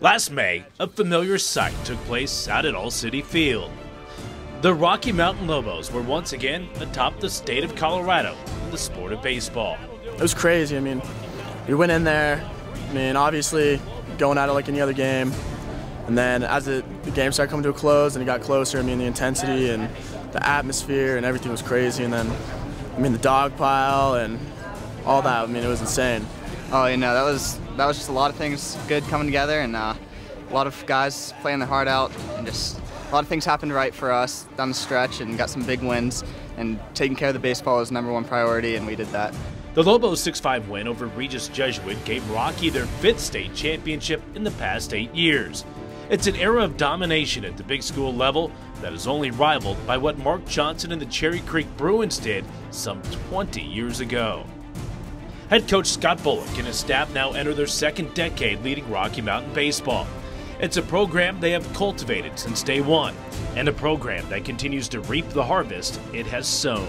Last May, a familiar sight took place out at All City Field. The Rocky Mountain Lobos were once again atop the state of Colorado in the sport of baseball. It was crazy. I mean, we went in there, obviously going at it like any other game. And then as the game started coming to a close and it got closer, the intensity and the atmosphere and everything was crazy. And then, the dog pile and all that, it was insane. Oh, that was just a lot of things good coming together, and a lot of guys playing their heart out, and just a lot of things happened right for us down the stretch, and got some big wins, and taking care of the baseball was #1 priority, and we did that. The Lobos' 6-5 win over Regis Jesuit gave Rocky their 5th state championship in the past 8 years. It's an era of domination at the big school level that is only rivaled by what Mark Johnson and the Cherry Creek Bruins did some 20 years ago. Head coach Scott Bullock and his staff now enter their 2nd decade leading Rocky Mountain baseball. It's a program they have cultivated since day one, and a program that continues to reap the harvest it has sown.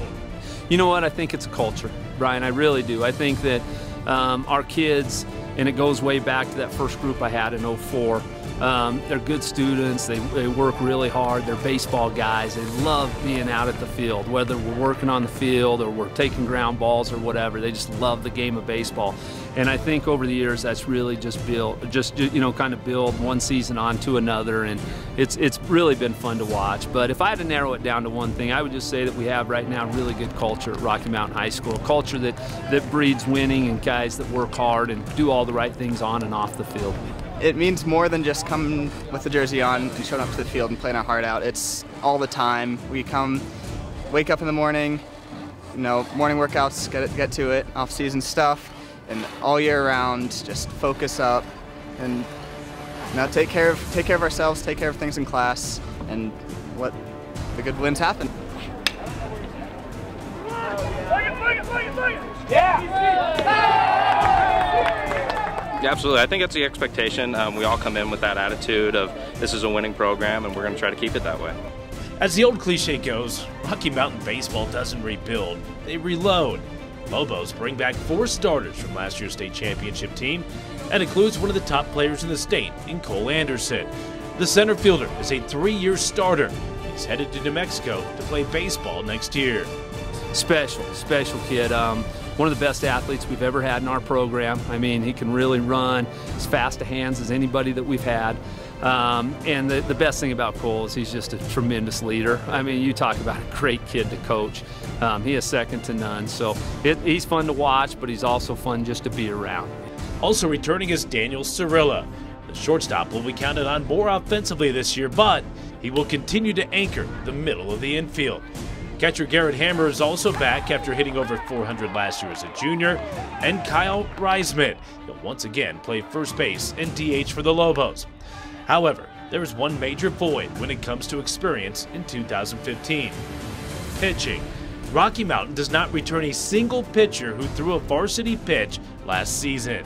You know what? I think it's a culture, Brian. I really do. I think that our kids, and it goes way back to that first group I had in '04, they're good students, they work really hard, they're baseball guys, they love being out at the field, whether we're working on the field or we're taking ground balls or whatever, they just love the game of baseball. And I think over the years that's really just kind of build one season on to another, and it's really been fun to watch. But if I had to narrow it down to one thing, I would just say that we have right now really good culture at Rocky Mountain High School, a culture that breeds winning and guys that work hard and do all the right things on and off the field. It means more than just coming with the jersey on and showing up to the field and playing our heart out. It's all the time. We come, wake up in the morning, morning workouts, get to it, off-season stuff, and all year round, just focus up and take care of ourselves, take care of things in class, and let the good wins happen. Yeah, absolutely. I think it's the expectation. We all come in with that attitude of this is a winning program, and we're going to try to keep it that way. As the old cliche goes, Rocky Mountain baseball doesn't rebuild, they reload. Lobos bring back 4 starters from last year's state championship team, and includes one of the top players in the state in Cole Anderson. The center fielder is a 3-year starter. He's headed to New Mexico to play baseball next year. Special kid. One of the best athletes we've ever had in our program. He can really run, as fast to hands as anybody that we've had. And the best thing about Cole is he's just a tremendous leader. You talk about a great kid to coach. He is second to none. So he's fun to watch, but he's also fun just to be around. Also returning is Daniel Cirilla. The shortstop will be counted on more offensively this year, but he will continue to anchor the middle of the infield. Catcher Garrett Hammer is also back after hitting over 400 last year as a junior, and Kyle Reisman will once again play first base and DH for the Lobos. However, there is one major void when it comes to experience in 2015. Pitching. Rocky Mountain does not return a single pitcher who threw a varsity pitch last season.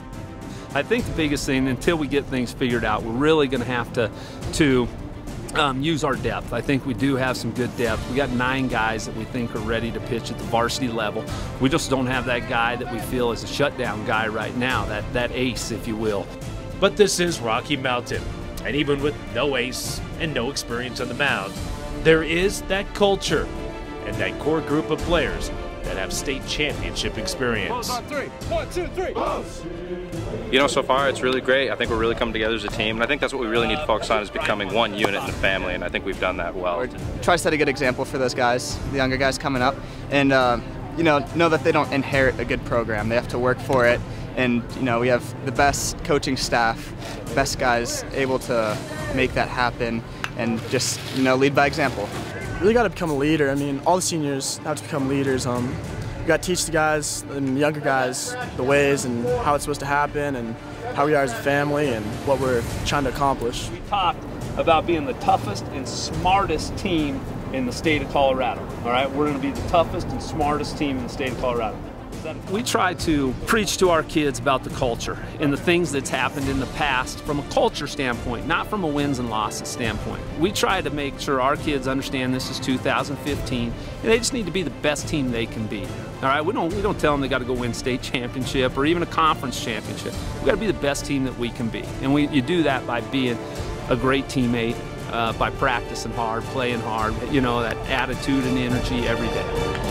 I think the biggest thing, until we get things figured out, we're really going to have to use our depth. I think we do have some good depth. We got 9 guys that we think are ready to pitch at the varsity level. We just don't have that guy that we feel is a shutdown guy right now, that ace, if you will. But this is Rocky Mountain, and even with no ace and no experience on the mound, there is that culture and that core group of players that have state championship experience. On 3. 1, 2, 3. So far it's really great. I think we're really coming together as a team, and I think that's what we really need to focus on, is becoming one unit in a family, and I think we've done that well. Try to set a good example for those guys, the younger guys coming up, and know that they don't inherit a good program. They have to work for it, and we have the best coaching staff, best guys able to make that happen, and just lead by example. Really got to become a leader. All the seniors have to become leaders. We got to teach the guys and the younger guys the ways and how it's supposed to happen and how we are as a family and what we're trying to accomplish. We talked about being the toughest and smartest team in the state of Colorado. All right, we're going to be the toughest and smartest team in the state of Colorado. We try to preach to our kids about the culture and the things that's happened in the past from a culture standpoint, not from a wins and losses standpoint. We try to make sure our kids understand this is 2015, and they just need to be the best team they can be. All right, we don't tell them they got to go win state championship or even a conference championship. We got to be the best team that we can be, and you do that by being a great teammate, by practicing hard, playing hard, you know, that attitude and energy every day.